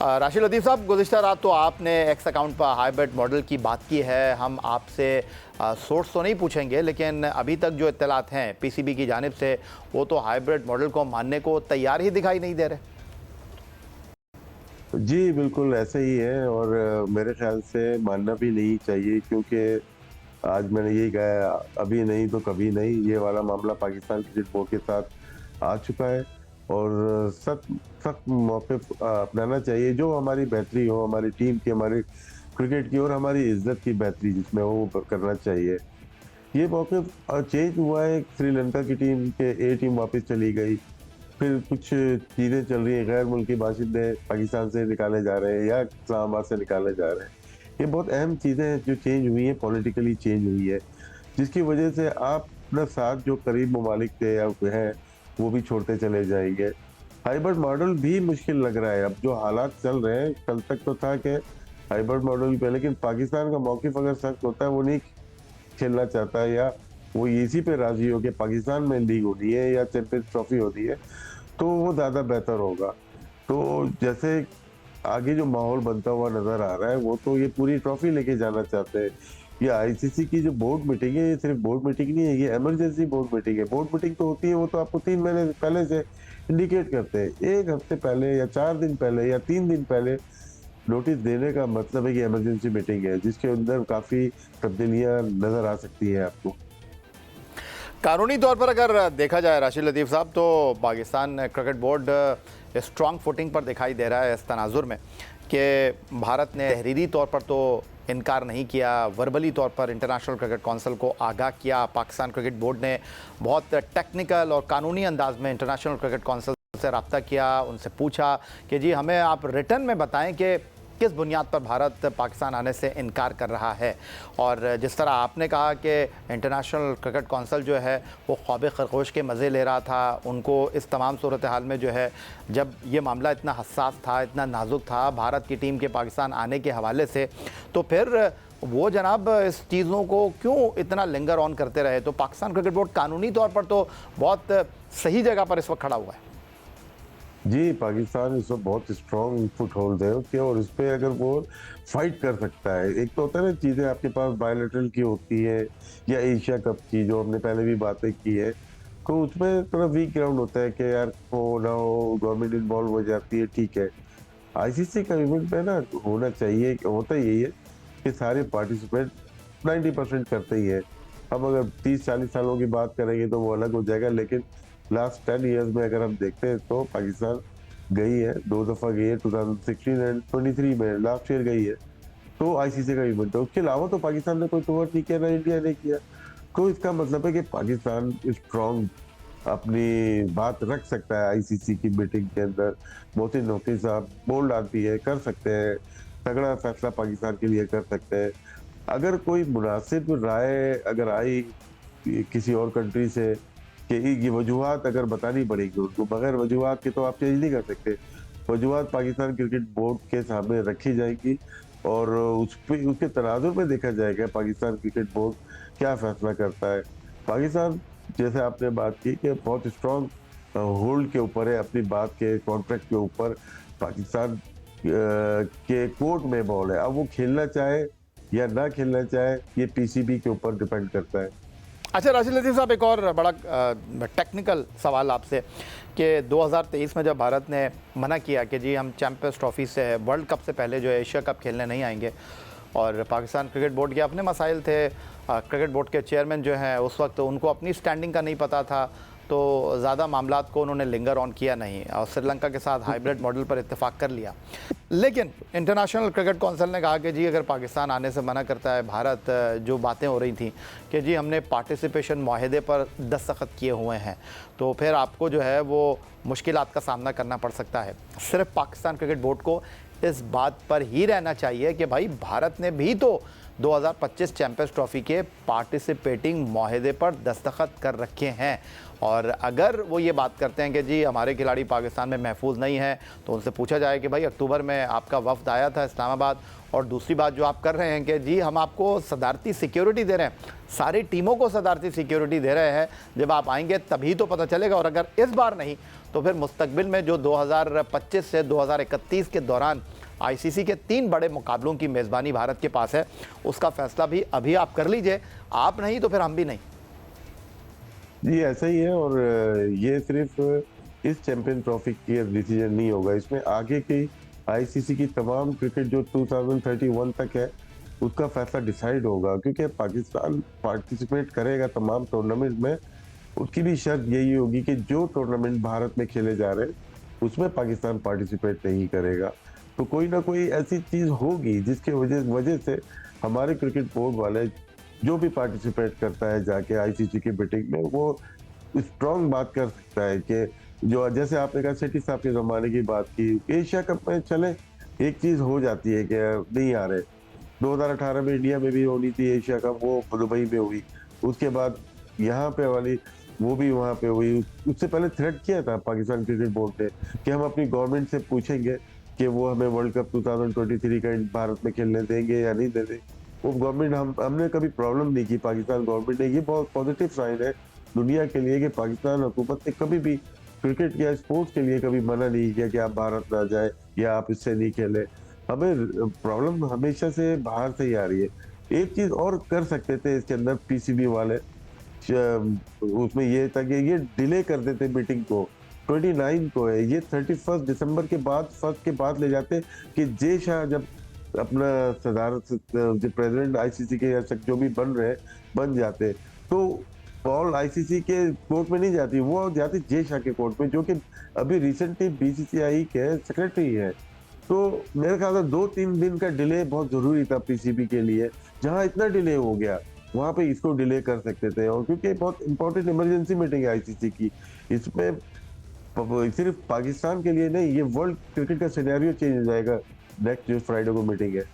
राशिद लतीफ़ साहब, गुज़िश्ता रात तो आपने एक्स अकाउंट पर हाइब्रिड मॉडल की बात की है। हम आपसे सोर्स तो नहीं पूछेंगे, लेकिन अभी तक जो इत्तलात हैं पीसीबी की जानिब से, वो तो हाइब्रिड मॉडल को मानने को तैयार ही दिखाई नहीं दे रहे। जी, बिल्कुल ऐसा ही है और मेरे ख्याल से मानना भी नहीं चाहिए, क्योंकि आज मैंने यही कहा, अभी नहीं तो कभी नहीं, ये वाला मामला पाकिस्तान क्रिकेट बोर्ड के साथ आ चुका है और सख्त सख्त मौक़िफ़ अपनाना चाहिए। जो हमारी बेहतरी हो, हमारी टीम की, हमारी क्रिकेट की और हमारी इज़्ज़त की बेहतरी जिसमें हो, वो करना चाहिए। ये मौक़िफ़ चेंज हुआ है, श्रीलंका की टीम के ए टीम वापस चली गई। फिर कुछ चीज़ें चल रही हैं, गैर मुल्की बाशिंदे पाकिस्तान से निकाले जा रहे हैं या इस्लामाबाद से निकाले जा रहे हैं। ये बहुत अहम चीज़ें हैं जो चेंज हुई हैं, पॉलिटिकली चेंज हुई है, जिसकी वजह से आप अपना साथ जो करीब ममालिक थे या हैं, वो भी छोड़ते चले जाएँगे। हाइब्रिड मॉडल भी मुश्किल लग रहा है, अब जो हालात चल रहे हैं, कल तक तो था कि हाइब्रिड मॉडल पे, लेकिन पाकिस्तान का मौक़िफ़ अगर सख्त होता है, वो नहीं खेलना चाहता है या वो इसी पे राज़ी हो कि पाकिस्तान में लीग होनी है या चैंपियंस ट्रॉफी होनी है, तो वो ज़्यादा बेहतर होगा। तो जैसे आगे जो माहौल बनता हुआ नज़र आ रहा है, वो तो ये पूरी ट्रॉफी लेके जाना चाहते हैं। ये आईसीसी की जो बोर्ड मीटिंग है, ये सिर्फ़ बोर्ड मीटिंग नहीं है, ये इमरजेंसी बोर्ड मीटिंग है। बोर्ड मीटिंग तो होती है, वो तो आपको 3 महीने पहले से इंडिकेट करते हैं। 1 हफ्ते पहले या 4 दिन पहले या 3 दिन पहले नोटिस देने का मतलब है कि इमरजेंसी मीटिंग है, जिसके अंदर काफ़ी तब्दीलियाँ नज़र आ सकती हैं आपको। कानूनी तौर पर अगर देखा जाए राशिद लतीफ़ साहब, तो Pakistan cricket board strong footing पर दिखाई दे रहा है इस तनाजुर में कि भारत ने तहरीरी तौर पर तो इनकार नहीं किया, वर्बली तौर पर इंटरनेशनल क्रिकेट कौंसिल को आगाह किया। पाकिस्तान क्रिकेट बोर्ड ने बहुत टेक्निकल और कानूनी अंदाज में इंटरनेशनल क्रिकेट कौंसिल से रब्ता किया, उनसे पूछा कि जी हमें आप रिटर्न में बताएं कि किस बुनियाद पर भारत पाकिस्तान आने से इनकार कर रहा है। और जिस तरह आपने कहा कि इंटरनेशनल क्रिकेट कौंसिल जो है वो ख्वाब खरगोश के मज़े ले रहा था, उनको इस तमाम सूरत हाल में जो है, जब ये मामला इतना हसास था, इतना नाजुक था भारत की टीम के पाकिस्तान आने के हवाले से, तो फिर वो जनाब इस चीज़ों को क्यों इतना लिंगर ऑन करते रहे। तो पाकिस्तान क्रिकेट बोर्ड कानूनी तौर पर तो बहुत सही जगह पर इस वक्त खड़ा हुआ है। जी, पाकिस्तान इस वक़्त बहुत स्ट्रॉन्ग फुटहोल्ड है उसके और इस पे अगर वो फाइट कर सकता है। एक तो होता है ना, चीज़ें आपके पास बायलैटरल की होती है या एशिया कप की, जो हमने पहले भी बातें की है, तो उसमें थोड़ा वीक ग्राउंड होता है कि यार हो ना हो, गवर्नमेंट इन्वॉल्व हो जाती है, ठीक है। आईसीसी का इवेंट पे ना होना चाहिए, होता यही है कि सारे पार्टिसिपेंट 90% करते ही हैं। अब अगर 30-40 सालों की बात करेंगे तो वो अलग हो जाएगा, लेकिन लास्ट 10 इयर्स में अगर हम देखते हैं तो पाकिस्तान गई है, 2 दफ़ा गई है, 2016 एंड 23 में, लास्ट ईयर गई है। तो आईसीसी का इवेंट है, उसके अलावा तो पाकिस्तान ने कोई टूर नहीं किया, ना इंडिया ने किया। तो इसका मतलब है कि पाकिस्तान स्ट्रॉन्ग अपनी बात रख सकता है आईसीसी की मीटिंग के अंदर। मोहसिन नकवी साहब बोल्ड आदमी है, कर सकते हैं, तगड़ा फैसला पाकिस्तान के लिए कर सकते हैं। अगर कोई मुनासिब राय अगर आई किसी और कंट्री से कि ये वजूहात अगर बतानी पड़ेगी उनको, बगैर वजूहात के तो आप चेंज नहीं कर सकते। वजूहात पाकिस्तान क्रिकेट बोर्ड के सामने रखी जाएगी और उस पे उसके तनाजुर में देखा जाएगा पाकिस्तान क्रिकेट बोर्ड क्या फैसला करता है। पाकिस्तान, जैसे आपने बात की कि बहुत स्ट्रॉन्ग होल्ड के ऊपर है अपनी बात के, कॉन्ट्रैक्ट के ऊपर। पाकिस्तान के कोर्ट में बॉल है, अब वो खेलना चाहे या ना खेलना चाहे, ये पीसीबी के ऊपर डिपेंड करता है। अच्छा राशिद लतीफ़ साहब, एक और बड़ा टेक्निकल सवाल आपसे कि 2023 में जब भारत ने मना किया कि जी हम चैंपियंस ट्रॉफी से, वर्ल्ड कप से पहले जो है एशिया कप खेलने नहीं आएंगे, और पाकिस्तान क्रिकेट बोर्ड के अपने मसाइल थे, क्रिकेट बोर्ड के चेयरमैन जो हैं उस वक्त उनको अपनी स्टैंडिंग का नहीं पता था, तो ज़्यादा मामलात को उन्होंने लिंगर ऑन किया नहीं और श्रीलंका के साथ हाइब्रिड मॉडल पर इत्तेफाक कर लिया। लेकिन इंटरनेशनल क्रिकेट कौंसिल ने कहा कि जी अगर पाकिस्तान आने से मना करता है भारत, जो बातें हो रही थी कि जी हमने पार्टिसिपेशन माहदे पर दस्तखत किए हुए हैं, तो फिर आपको जो है वो मुश्किलात का सामना करना पड़ सकता है। सिर्फ पाकिस्तान क्रिकेट बोर्ड को इस बात पर ही रहना चाहिए कि भाई भारत ने भी तो 2025 चैंपियंस ट्रॉफी के पार्टिसिपेटिंग माहदे पर दस्तखत कर रखे हैं। और अगर वो ये बात करते हैं कि जी हमारे खिलाड़ी पाकिस्तान में महफूज नहीं है, तो उनसे पूछा जाए कि भाई अक्टूबर में आपका वफ्द आया था इस्लामाबाद, और दूसरी बात जो आप कर रहे हैं कि जी हम आपको सदारती सिक्योरिटी दे रहे हैं, सारी टीमों को सदारती सिक्योरिटी दे रहे हैं, जब आप आएंगे तभी तो पता चलेगा। और अगर इस बार नहीं तो फिर मुस्तकबिल में जो 2025 से 2031 के दौरान आईसीसी के 3 बड़े मुकाबलों की मेज़बानी भारत के पास है, उसका फैसला भी अभी आप कर लीजिए। आप नहीं तो फिर हम भी नहीं। जी ऐसा ही है। और ये सिर्फ इस चैंपियन ट्रॉफी की डिसीजन नहीं होगा, इसमें आगे की आईसीसी की तमाम क्रिकेट जो 2031 तक है उसका फैसला डिसाइड होगा, क्योंकि पाकिस्तान पार्टिसिपेट करेगा तमाम टूर्नामेंट में। उसकी भी शर्त यही होगी कि जो टूर्नामेंट भारत में खेले जा रहे हैं उसमें पाकिस्तान पार्टिसिपेट नहीं करेगा। तो कोई ना कोई ऐसी चीज होगी जिसके वजह से हमारे क्रिकेट बोर्ड वाले जो भी पार्टिसिपेट करता है जाके आईसीसी की मीटिंग में, वो स्ट्रॉन्ग बात कर सकता है कि जो जैसे आपने कहा सेठी साहब के जमाने की बात की, एशिया कप में चले एक चीज हो जाती है कि नहीं आ रहे। 2018 में इंडिया में भी होनी थी एशिया कप, वो दुबई में हुई। उसके बाद यहाँ पे वाली वो भी वहाँ पे हुई। उससे पहले थ्रेट किया था पाकिस्तान क्रिकेट बोर्ड ने कि हम अपनी गवर्नमेंट से पूछेंगे कि वो हमें वर्ल्ड कप 2023 का भारत में खेलने देंगे या नहीं देंगे। वो गवर्नमेंट हमने कभी प्रॉब्लम नहीं की पाकिस्तान गवर्नमेंट ने। ये बहुत पॉजिटिव साइन है दुनिया के लिए कि पाकिस्तान हुकूमत ने कभी भी क्रिकेट या स्पोर्ट्स के लिए कभी मना नहीं किया कि आप भारत ना जाए या आप इससे नहीं खेले। हमें प्रॉब्लम हमेशा से बाहर से ही आ रही है। एक चीज और कर सकते थे इसके अंदर पीसीबी वाले, उसमें ये था कि ये डिले कर देते मीटिंग को, 29 को है ये, 31 दिसंबर के बाद फर्स्ट के बाद ले जाते कि जे शाह जब अपना सदारत जो प्रेसिडेंट आईसीसी के या जो भी बन रहे बन जाते, तो बॉल आईसीसी के कोर्ट में नहीं जाती, वो जाती जे शाह के कोर्ट में, जो कि अभी रिसेंटली बीसीसीआई के सेक्रेटरी है। तो मेरे ख्याल से 2-3 दिन का डिले बहुत जरूरी था पीसीबी के लिए। जहां इतना डिले हो गया वहां पे इसको डिले कर सकते थे। और क्योंकि बहुत इंपॉर्टेंट इमरजेंसी मीटिंग है आईसीसी की, इसमें सिर्फ पाकिस्तान के लिए नहीं, ये वर्ल्ड क्रिकेट का सिनेरियो चेंज हो जाएगा नेक्स्ट जो फ्राइडे को मीटिंग है।